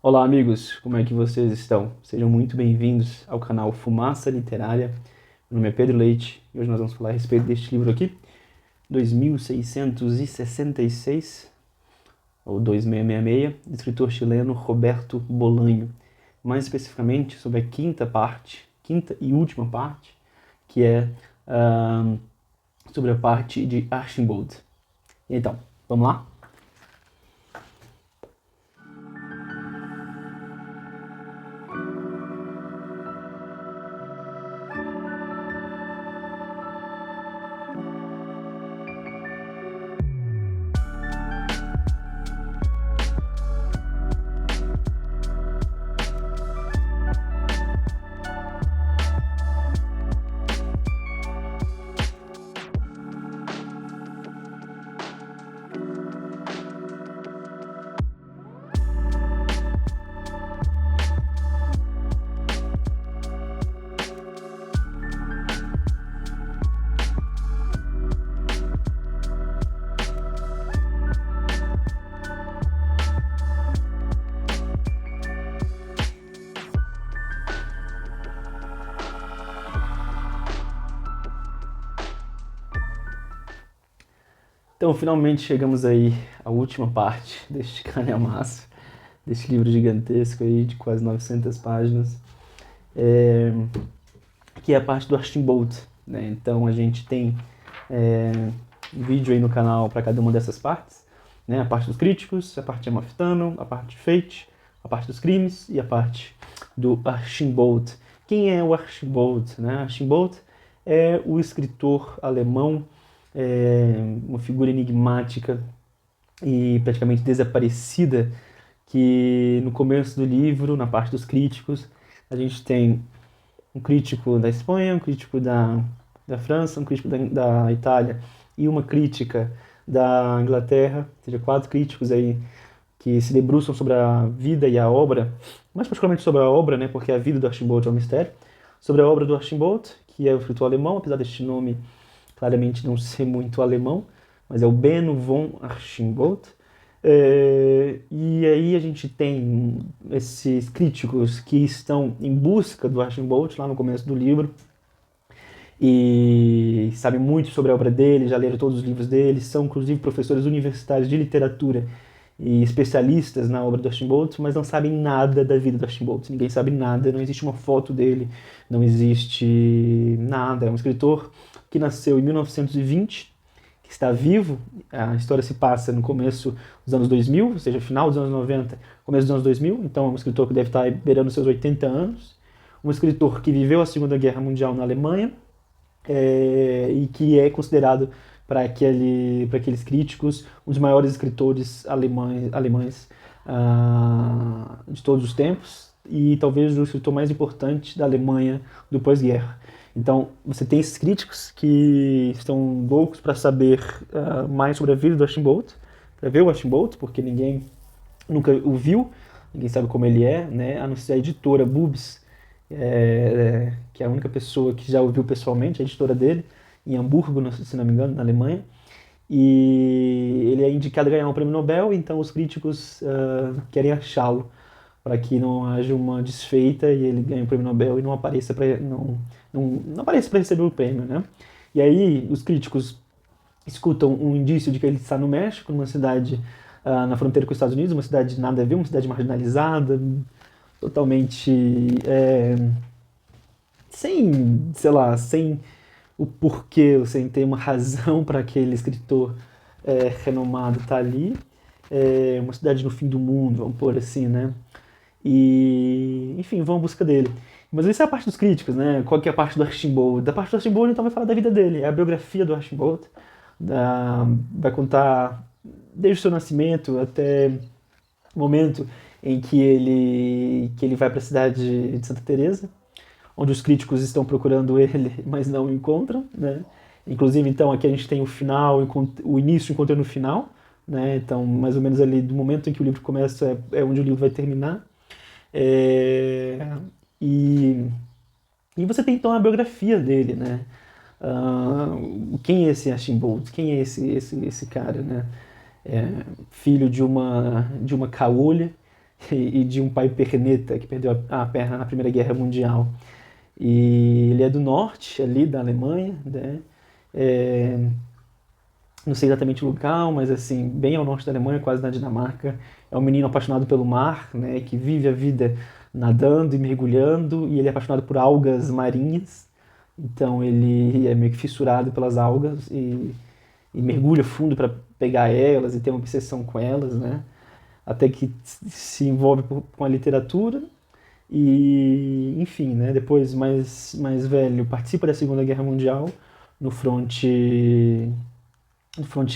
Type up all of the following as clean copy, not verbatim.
Olá, amigos, como é que vocês estão? Sejam muito bem-vindos ao canal Fumaça Literária. Meu nome é Pedro Leite e hoje nós vamos falar a respeito deste livro aqui, 2666, ou 2666, do escritor chileno Roberto Bolanho. Mais especificamente sobre a quinta e última parte, que é sobre a parte de Archimboldt. Então, vamos lá? Então, finalmente chegamos aí à última parte deste calhamaço, deste livro gigantesco aí de quase 900 páginas, que é a parte do Archimboldt, né? Então, a gente tem um vídeo aí no canal para cada uma dessas partes, né? A parte dos críticos, a parte de Amalfitano, a parte de Fate, a parte dos crimes e a parte do Archimboldt. Quem é o Archimboldt, né? Archimboldt é o escritor alemão, uma figura enigmática e praticamente desaparecida, que no começo do livro, na parte dos críticos, a gente tem um crítico da Espanha, um crítico da França, um crítico da Itália e uma crítica da Inglaterra, ou seja, 4 críticos aí que se debruçam sobre a vida e a obra, mais particularmente sobre a obra, né, porque a vida do Archimboldt é um mistério, sobre a obra do Archimboldt, que é o escritor alemão, apesar deste nome claramente não ser muito alemão, mas é o Benno von Archimboldt. E aí a gente tem esses críticos que estão em busca do Archimboldt lá no começo do livro e sabem muito sobre a obra dele, já leram todos os livros dele, são inclusive professores universitários de literatura e especialistas na obra do Archimboldt, mas não sabem nada da vida do Archimboldt. Ninguém sabe nada, não existe uma foto dele, não existe nada. É um escritor que nasceu em 1920, que está vivo. A história se passa no começo dos anos 2000, ou seja, final dos anos 90, começo dos anos 2000. Então é um escritor que deve estar beirando seus 80 anos. Um escritor que viveu a Segunda Guerra Mundial na Alemanha, e que é considerado para aqueles críticos um dos maiores escritores alemães de todos os tempos e talvez o escritor mais importante da Alemanha do pós-guerra. Então, você tem esses críticos que estão loucos para saber mais sobre a vida do Archimboldt, para ver o Archimboldt, porque ninguém nunca o viu, ninguém sabe como ele é, né? A não ser a editora Bubs, que é a única pessoa que já o viu pessoalmente, a editora dele, em Hamburgo, se não me engano, na Alemanha. E ele é indicado a ganhar um prêmio Nobel, então os críticos querem achá-lo, para que não haja uma desfeita e ele ganhe o prêmio Nobel e não apareça para receber o prêmio, né? E aí os críticos escutam um indício de que ele está no México, numa cidade na fronteira com os Estados Unidos, uma cidade nada a ver, uma cidade marginalizada, totalmente sem, sei lá, sem o porquê, sem ter uma razão para aquele escritor renomado estar ali. Uma cidade no fim do mundo, vamos pôr assim, né? E, enfim, vão à busca dele. Mas essa é a parte dos críticos, né? Qual que é a parte do Archimboldt? Da parte do Archimboldt, então, vai falar da vida dele. É a biografia do Archimboldt. Vai contar desde o seu nascimento até o momento em que ele vai para a cidade de Santa Teresa, onde os críticos estão procurando ele, mas não o encontram, né? Inclusive, então, aqui a gente tem o final, o início encontrando o final, né? Então, mais ou menos ali do momento em que o livro começa é onde o livro vai terminar. E você tem então a biografia dele, né? Quem é esse Archimboldt? Quem é esse cara, né? Filho de uma caolha e de um pai perneta que perdeu a perna na Primeira Guerra Mundial. E ele é do norte, ali da Alemanha, né? É, não sei exatamente o local, mas assim, bem ao norte da Alemanha, quase na Dinamarca. É um menino apaixonado pelo mar, né? Que vive a vida nadando e mergulhando, e ele é apaixonado por algas marinhas. Então ele é meio que fissurado pelas algas e mergulha fundo para pegar elas e tem uma obsessão com elas, né? Até que se envolve com a literatura e, enfim, né? Depois, mais velho, participa da Segunda Guerra Mundial no fronte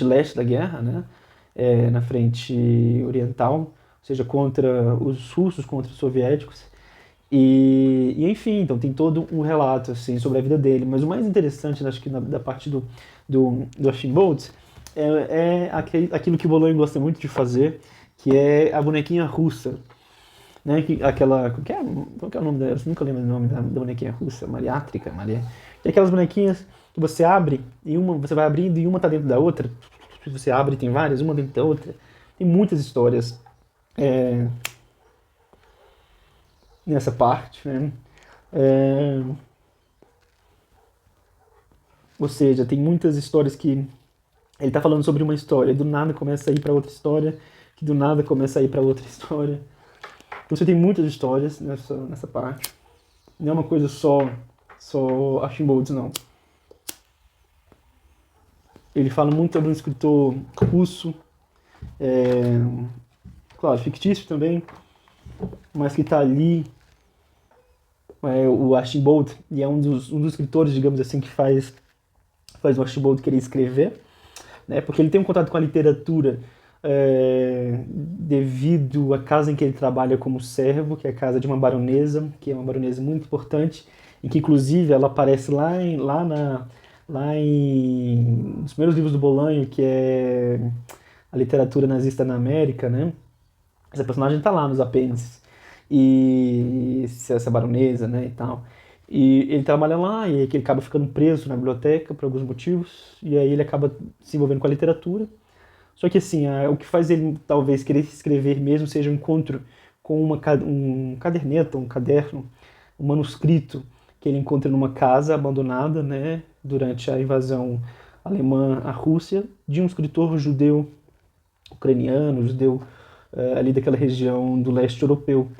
leste da guerra, né? Na frente oriental, ou seja, contra os russos, contra os soviéticos. Enfim, então tem todo um relato assim, sobre a vida dele. Mas o mais interessante, acho que da parte do Steamboat aquilo que o Bolonha gosta muito de fazer, que é a bonequinha russa. Né? Qual que é o nome dela? Eu nunca lembro o nome da bonequinha russa. Mariátrica, Maria. E aquelas bonequinhas que você abre, e você vai abrindo e uma tá dentro da outra. Você abre e tem várias, uma dentro da outra. Tem muitas histórias nessa parte, né? Ou seja, tem muitas histórias que ele tá falando sobre uma história, e do nada começa a ir para outra história, que do nada começa a ir para outra história. Então você tem muitas histórias nessa parte. Não é uma coisa só Steamboat, não. Ele fala muito sobre um escritor russo, claro, fictício também, mas que está ali, o Steamboat, e é um dos escritores, digamos assim, que faz o Steamboat querer escrever, né? Porque ele tem um contato com a literatura devido à casa em que ele trabalha como servo, que é a casa de uma baronesa, que é uma baronesa muito importante, e que inclusive ela aparece nos primeiros livros do Bolanho, que é a literatura nazista na América, né? Essa personagem está lá nos apêndices, e essa baronesa, né, e tal. E ele trabalha lá, e aí ele acaba ficando preso na biblioteca por alguns motivos, e aí ele acaba se envolvendo com a literatura. Só que assim, o que faz ele talvez querer escrever mesmo seja um encontro com um caderneta, um caderno, um manuscrito que ele encontra numa casa abandonada, né, durante a invasão alemã à Rússia, de um escritor judeu ucraniano, judeu ali daquela região do leste europeu.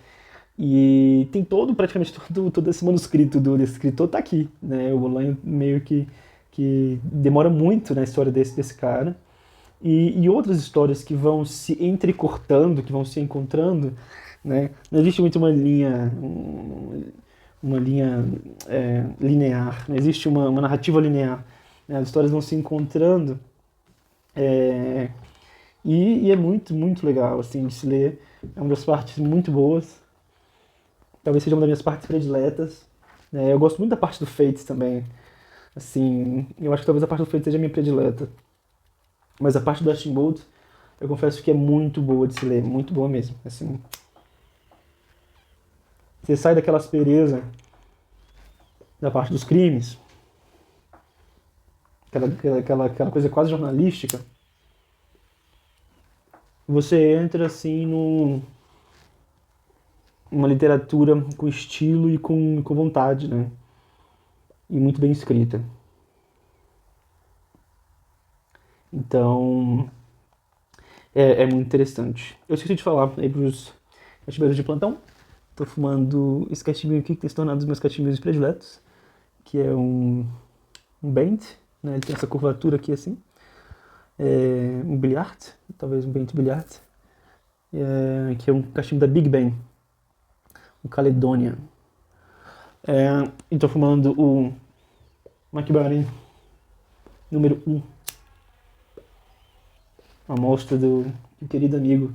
E tem praticamente todo esse manuscrito desse escritor tá aqui, né? O Bolanho meio que demora muito na história desse cara. E outras histórias que vão se entrecortando, que vão se encontrando, né? Não existe muito uma linha linear, não existe uma narrativa linear, né? As histórias vão se encontrando e é muito, muito legal assim, de se ler. É uma das partes muito boas. Talvez seja uma das minhas partes prediletas. Eu gosto muito da parte do Fates também. Assim, eu acho que talvez a parte do Fates seja a minha predileta. Mas a parte do Steamboat, eu confesso que é muito boa de se ler, muito boa mesmo. Assim, você sai daquela aspereza da parte dos crimes, aquela coisa quase jornalística. Você entra assim numa literatura com estilo e com vontade, né? E muito bem escrita. Então, é muito interessante. Eu esqueci de falar aí pros cachimbeiros de plantão. Tô fumando esse cachimbo aqui que tem se tornado um dos meus cachimbos prediletos, que é um Bent, né? Ele tem essa curvatura aqui assim. Um Billiard, talvez um Bent Billiard, que é um cachimbo da Big Ben, um Caledônia. E tô fumando o McBarin número 1. Uma amostra do querido amigo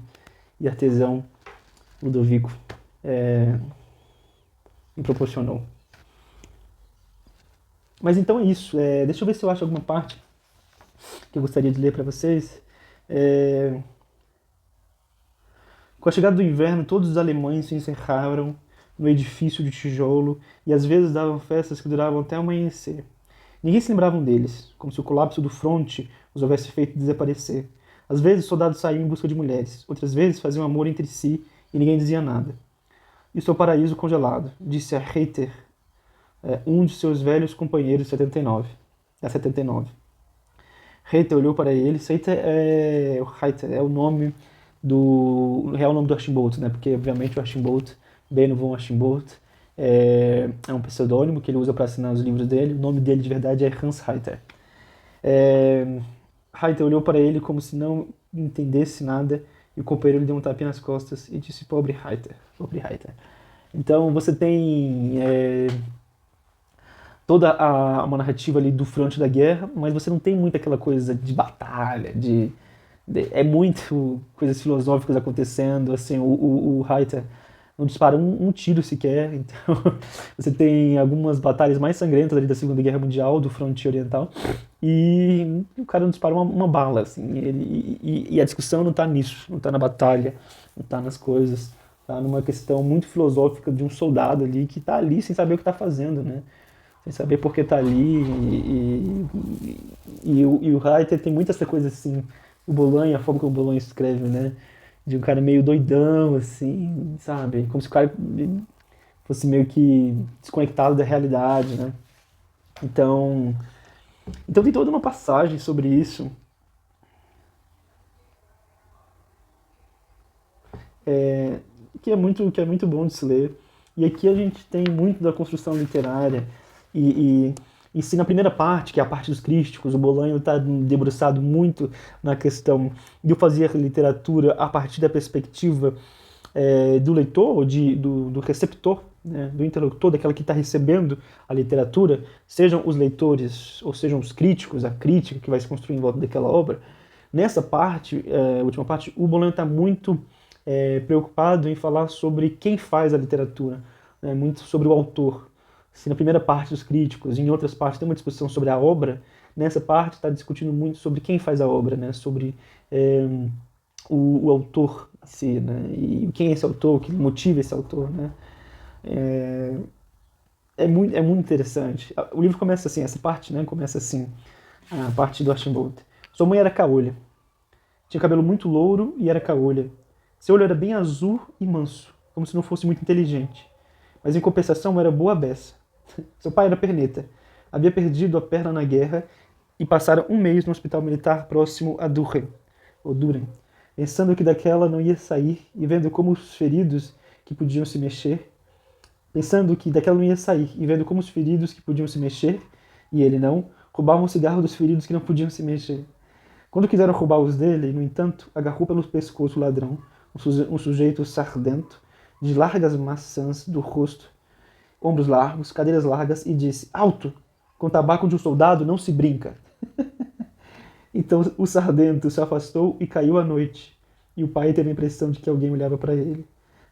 e artesão Ludovico me proporcionou. Mas então é isso. Deixa eu ver se eu acho alguma parte que eu gostaria de ler para vocês. Com a chegada do inverno, todos os alemães se encerraram no edifício de tijolo e às vezes davam festas que duravam até o amanhecer. Ninguém se lembrava deles, como se o colapso do fronte os houvesse feito desaparecer. Às vezes, soldados saíam em busca de mulheres, outras vezes faziam amor entre si e ninguém dizia nada. Isso é o paraíso congelado, disse a Heiter, um de seus velhos companheiros de 79. É 79. Heiter olhou para ele. Heiter é o nome o real nome do Archambault, né? Porque obviamente o Archambault, Benno von Archambault, é um pseudônimo que ele usa para assinar os livros dele. O nome dele de verdade é Hans Heiter. Heiter olhou para ele como se não entendesse nada e o companheiro lhe deu um tapinha nas costas e disse: pobre Heiter, pobre Heiter. Então você tem toda uma narrativa ali do fronte da guerra, mas você não tem muito aquela coisa de batalha, é muito coisas filosóficas acontecendo, assim, o Heiter não dispara um tiro sequer, então você tem algumas batalhas mais sangrentas ali da Segunda Guerra Mundial, do fronte oriental, e o cara não dispara uma bala, assim, e a discussão não tá nisso, não tá na batalha, não tá nas coisas, tá numa questão muito filosófica de um soldado ali que tá ali sem saber o que tá fazendo, né? Sem saber por que tá ali, e o Heiter tem muita essa coisa assim, o Bolanho, a forma como o Bolanho escreve, né? De um cara meio doidão, assim, sabe? Como se o cara fosse meio que desconectado da realidade, né? Então tem toda uma passagem sobre isso, que é muito bom de se ler. E aqui a gente tem muito da construção literária. E se na primeira parte, que é a parte dos críticos, o Bolanho está debruçado muito na questão de eu fazer literatura a partir da perspectiva do leitor, ou do receptor, né, do interlocutor, daquela que está recebendo a literatura, sejam os leitores ou sejam os críticos, a crítica que vai se construir em volta daquela obra. Nessa parte, última parte, o Bolanho está muito preocupado em falar sobre quem faz a literatura, né, muito sobre o autor. Se na primeira parte dos críticos, em outras partes tem uma discussão sobre a obra, nessa parte está discutindo muito sobre quem faz a obra, né? Sobre o autor em si, né? E quem é esse autor, o que motiva esse autor, né? É muito interessante. O livro começa assim, essa parte, né? Começa assim, a parte do Archambault. Sua mãe era caolha. Tinha cabelo muito louro e era caolha. Seu olho era bem azul e manso, como se não fosse muito inteligente. Mas em compensação era boa beça. Seu pai era perneta. Havia perdido a perna na guerra e passara um mês no hospital militar próximo a Duren, pensando que daquela não ia sair e vendo como os feridos que podiam se mexer, e ele não, roubavam o cigarro dos feridos que não podiam se mexer. Quando quiseram roubar os dele, no entanto, agarrou pelo pescoço o ladrão, um sujeito sardento, de largas maçãs do rosto, ombros largos, cadeiras largas, e disse: alto! Com tabaco de um soldado não se brinca. Então o sardento se afastou e caiu à noite, e o pai teve a impressão de que alguém olhava para ele.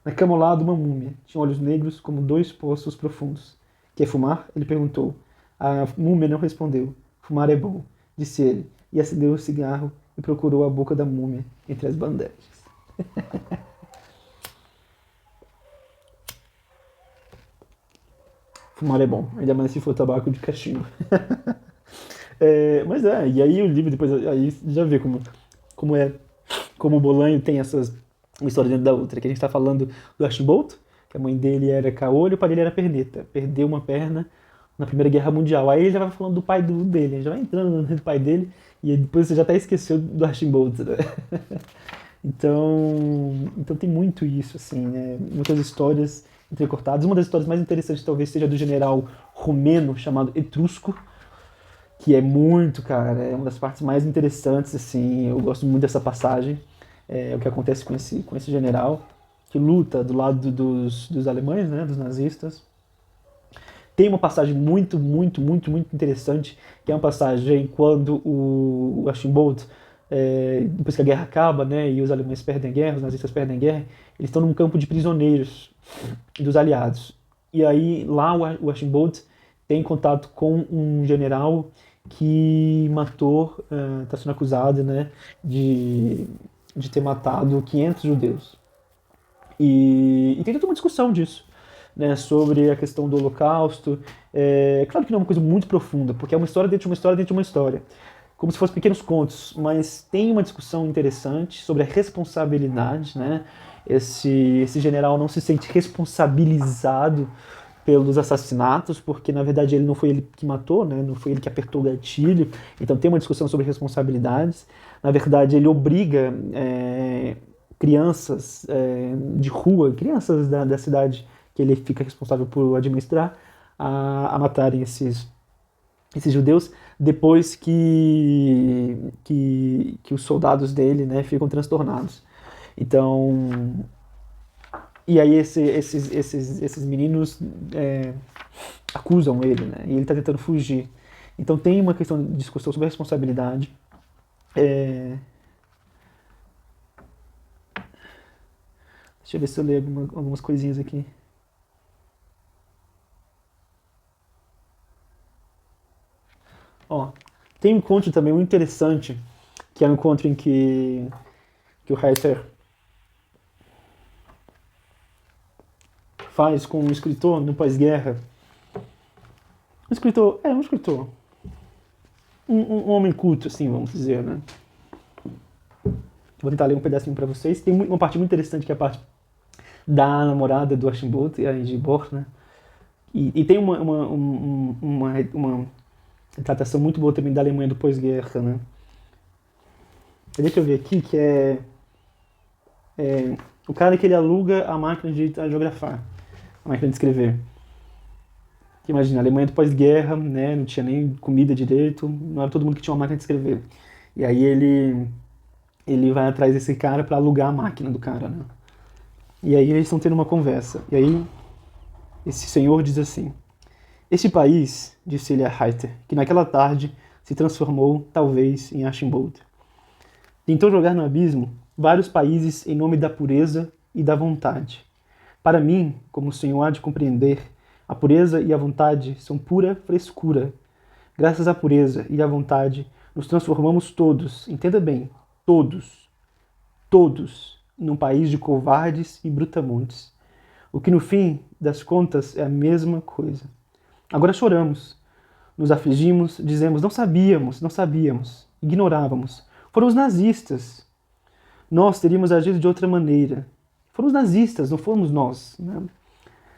Na cama ao lado, uma múmia. Tinha olhos negros como 2 poços profundos. Quer fumar? Ele perguntou. A múmia não respondeu. Fumar é bom, disse ele, e acendeu o cigarro e procurou a boca da múmia entre as bandejas. Fumar é bom, ainda mais se for tabaco de cachimbo. Mas e aí o livro depois, aí já vê como o Bolanho tem uma história dentro da outra, que a gente está falando do Archambault, que a mãe dele era caolho, o pai dele era perneta, perdeu uma perna na Primeira Guerra Mundial. Aí ele já vai falando do pai dele, já vai entrando no pai dele, e depois você já até esqueceu do Archambault, né? Então tem muito isso, assim, né? Muitas histórias entrecortadas. Uma das histórias mais interessantes talvez seja do general romeno chamado Etrusco, que é muito, cara, é uma das partes mais interessantes, assim, eu gosto muito dessa passagem, o que acontece com esse general, que luta do lado dos alemães, né, dos nazistas. Tem uma passagem muito, muito, muito, muito interessante, que é uma passagem quando o Archambault, depois que a guerra acaba, né, e os alemães perdem a guerra, os nazistas perdem a guerra, eles estão num campo de prisioneiros dos aliados. E aí lá o Archambault tem contato com um general que matou, está sendo acusado, né, de ter matado 500 judeus. E tem toda uma discussão disso, né, sobre a questão do Holocausto. Claro que não é uma coisa muito profunda, porque é uma história dentro de uma história dentro de uma história. como se fossem pequenos contos, mas tem uma discussão interessante sobre a responsabilidade, né? Esse general não se sente responsabilizado pelos assassinatos, porque na verdade ele não foi ele que matou, né? Não foi ele que apertou o gatilho, então tem uma discussão sobre responsabilidades. Na verdade, ele obriga crianças de rua, crianças da cidade que ele fica responsável por administrar, a matarem esses judeus, depois que os soldados dele, né, ficam transtornados. Então, e aí esses meninos acusam ele, né, e ele está tentando fugir. Então tem uma questão de discussão sobre a responsabilidade. Deixa eu ver se eu leio algumas coisinhas aqui. Ó, tem um encontro também muito interessante, que é um encontro em que o Reiter faz com um escritor no pós-guerra. Um escritor. Um homem culto, assim, vamos dizer, né? Vou tentar ler um pedacinho para vocês. Tem uma parte muito interessante, que é a parte da namorada do Archambault, a Ingeborg, né? E tem uma retratação muito boa também da Alemanha do pós-guerra, né? Deixa eu ver aqui, que é o cara que ele aluga a máquina de datilografar, a máquina de escrever. Imagina, a Alemanha do pós-guerra, né? Não tinha nem comida direito, não era todo mundo que tinha uma máquina de escrever. E aí ele vai atrás desse cara para alugar a máquina do cara, né? E aí eles estão tendo uma conversa. E aí esse senhor diz assim: este país, disse ele a Reiter, que naquela tarde se transformou, talvez, em Archambault, tentou jogar no abismo vários países em nome da pureza e da vontade. Para mim, como o senhor há de compreender, a pureza e a vontade são pura frescura. Graças à pureza e à vontade, nos transformamos todos, entenda bem, todos, num país de covardes e brutamontes. O que no fim das contas é a mesma coisa. Agora choramos, nos afligimos, dizemos, não sabíamos, ignorávamos. Foram os nazistas. Nós teríamos agido de outra maneira. Foram os nazistas, não fomos nós, né?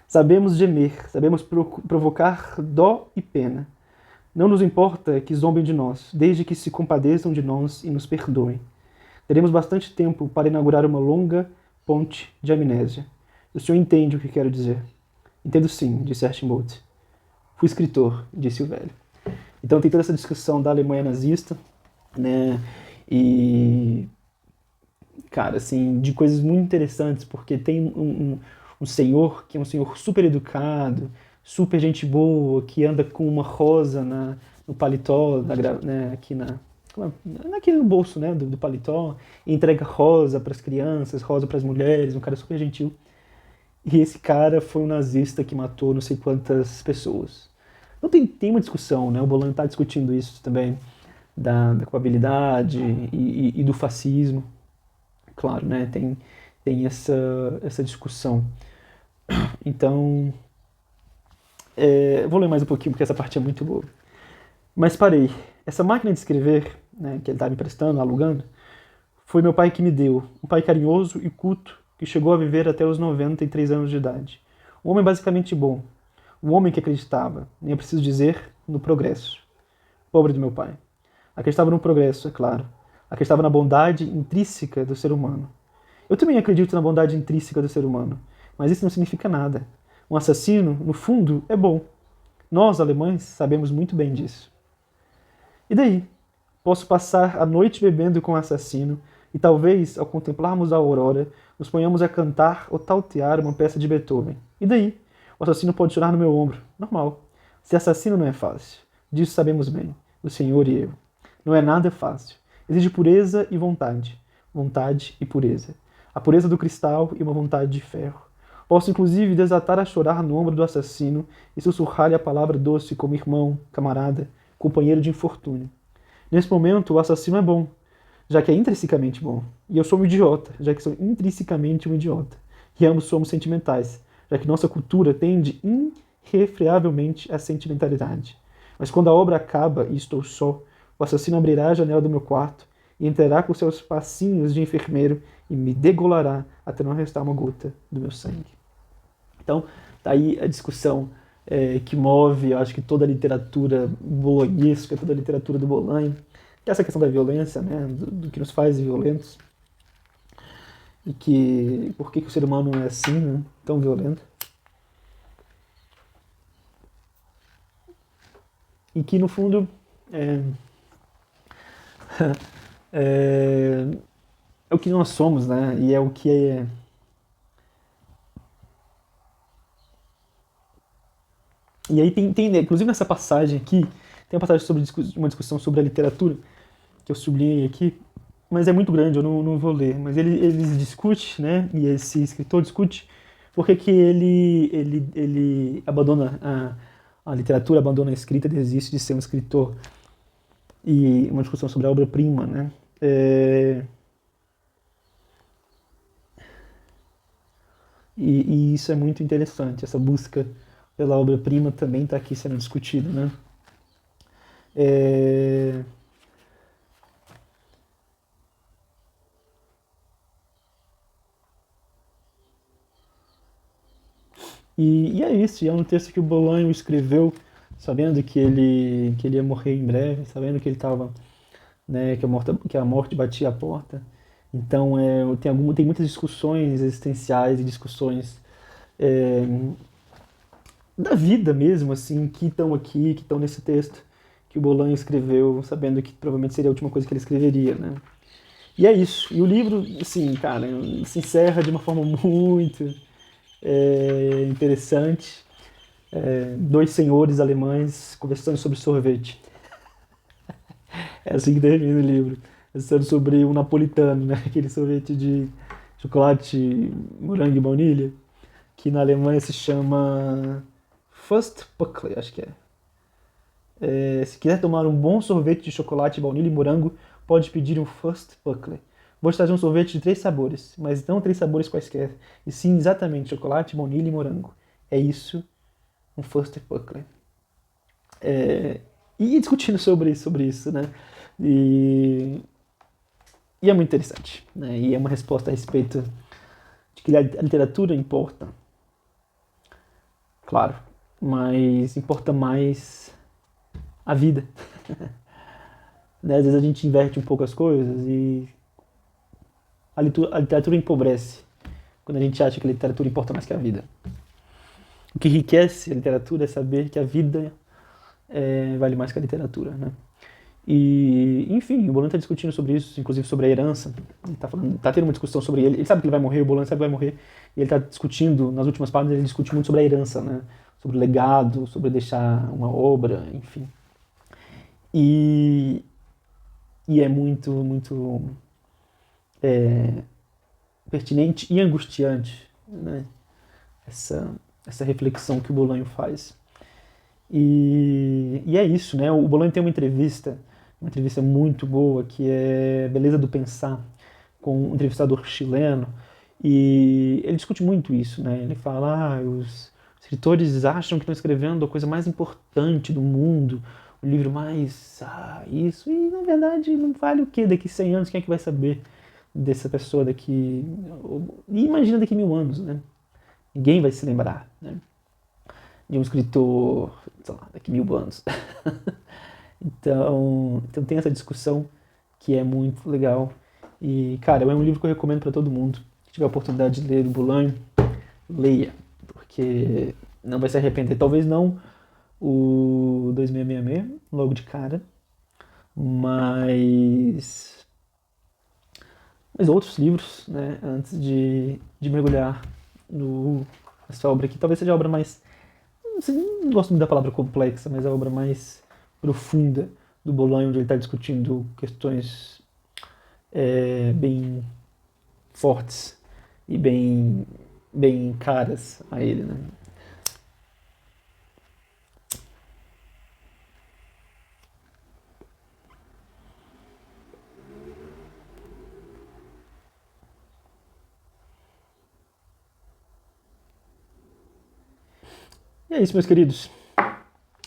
Sabemos gemer, sabemos provocar dó e pena. Não nos importa que zombem de nós, desde que se compadeçam de nós e nos perdoem. Teremos bastante tempo para inaugurar uma longa ponte de amnésia. O senhor entende o que quero dizer? Entendo sim, disse Archambault. Fui escritor, disse o velho. Então tem toda essa discussão da Alemanha nazista, né? E, cara, assim, de coisas muito interessantes, porque tem um senhor que é um senhor super educado, super gente boa, que anda com uma rosa no paletó, né, aqui no bolso, né, do paletó, e entrega rosa para as crianças, rosa para as mulheres, um cara super gentil. E esse cara foi um nazista que matou não sei quantas pessoas. Então tem uma discussão, né, o Bolan está discutindo isso também, da culpabilidade e do fascismo. Claro, né, tem essa discussão. Então, vou ler mais um pouquinho, porque essa parte é muito boa. Mas parei. Essa máquina de escrever, né, que ele estava me emprestando, alugando, foi meu pai que me deu. Um pai carinhoso e culto, que chegou a viver até os 93 anos de idade. Um homem basicamente bom. Um homem que acreditava, nem é preciso dizer, no progresso. Pobre do meu pai. Acreditava no progresso, é claro. Acreditava na bondade intrínseca do ser humano. Eu também acredito na bondade intrínseca do ser humano, mas isso não significa nada. Um assassino, no fundo, é bom. Nós, alemães, sabemos muito bem disso. E daí? Posso passar a noite bebendo com o assassino e talvez, ao contemplarmos a aurora, nos ponhamos a cantar ou tautear uma peça de Beethoven. E daí? O assassino pode chorar no meu ombro. Normal. Ser assassino não é fácil. Disso sabemos bem, o senhor e eu. Não é nada fácil. Exige pureza e vontade. Vontade e pureza. A pureza do cristal e uma vontade de ferro. Posso inclusive desatar a chorar no ombro do assassino e sussurrar-lhe a palavra doce como irmão, camarada, companheiro de infortúnio. Nesse momento, o assassino é bom, já que é intrinsecamente bom. E eu sou um idiota, já que sou intrinsecamente um idiota. E ambos somos sentimentais, já que nossa cultura tende irrefreavelmente à sentimentalidade. Mas quando a obra acaba e estou só, o assassino abrirá a janela do meu quarto e entrará com seus passinhos de enfermeiro e me degolará até não restar uma gota do meu sangue. Então, tá aí a discussão que move, eu acho que toda a literatura bolonhesca, toda a literatura do Bolanho, que é essa questão da violência, né, do que nos faz violentos, e que por que o ser humano é assim, né, tão violento. E que, no fundo, é, é, é o que nós somos, né, e é o que é. E aí inclusive nessa passagem aqui, tem uma passagem sobre uma discussão sobre a literatura, que eu sublinhei aqui, mas é muito grande, eu não vou ler. Mas ele discute, né, e esse escritor discute por que ele abandona a literatura, abandona a escrita, desiste de ser um escritor. E uma discussão sobre a obra-prima, né. E isso é muito interessante, essa busca pela obra-prima também está aqui sendo discutida, né. É, e é isso, e é um texto que o Bolanho escreveu sabendo que ele ia morrer em breve, sabendo que ele estava, né, que a morte batia a porta. Então tem muitas discussões existenciais e discussões é, da vida mesmo, assim, que estão aqui, que estão nesse texto que o Bolanho escreveu, sabendo que provavelmente seria a última coisa que ele escreveria, né? E é isso. E o livro, assim, cara, se encerra de uma forma muito interessante. Dois senhores alemães conversando sobre sorvete. É assim que termina o livro. Conversando sobre um napolitano, né? Aquele sorvete de chocolate, morango e baunilha, que na Alemanha se chama Fustpuckle, acho que é. Se quiser tomar um bom sorvete de chocolate, baunilha e morango, pode pedir um Fustpuckle. Vou te trazer um sorvete de 3 sabores, mas não 3 sabores quaisquer, e sim exatamente chocolate, baunilha e morango. É isso, um Fustpuckle. E discutindo sobre isso, né? E, e é muito interessante, né? E é uma resposta a respeito de que a literatura importa, claro, mas importa mais a vida. Né? Às vezes a gente inverte um pouco as coisas e a literatura empobrece quando a gente acha que a literatura importa mais que a vida. O que enriquece a literatura é saber que a vida vale mais que a literatura, né? E, enfim, o Bolan está discutindo sobre isso, inclusive sobre a herança. Ele tá tendo uma discussão sobre ele. Ele sabe que ele vai morrer, o Bolan sabe que vai morrer. E ele está discutindo, nas últimas páginas, ele discute muito sobre a herança, né? Sobre o legado, sobre deixar uma obra, enfim. E, e é muito, muito pertinente e angustiante, né? Essa reflexão que o Bolanho faz. E é isso, né? O Bolanho tem uma entrevista muito boa, que é Beleza do Pensar, com um entrevistador chileno, e ele discute muito isso, né? Ele fala, os escritores acham que estão escrevendo a coisa mais importante do mundo, o livro mais, isso, e na verdade não vale o quê? Daqui 100 anos, quem é que vai saber dessa pessoa daqui? E imagina daqui 1000 anos, né? Ninguém vai se lembrar, né? De um escritor, sei lá, daqui 1000 anos. Então tem essa discussão que é muito legal. E, cara, é um livro que eu recomendo para todo mundo. Se tiver a oportunidade de ler o Bolanho, leia, porque não vai se arrepender. Talvez não o 2666, logo de cara, mas outros livros, né, antes de mergulhar nessa obra aqui. Talvez seja a obra mais, não gosto muito da palavra complexa, mas a obra mais profunda do Bolanho, onde ele está discutindo questões bem fortes e bem caras a ele, né? E é isso, meus queridos.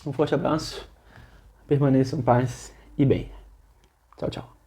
Um forte abraço, permaneçam em paz e bem. Tchau, tchau.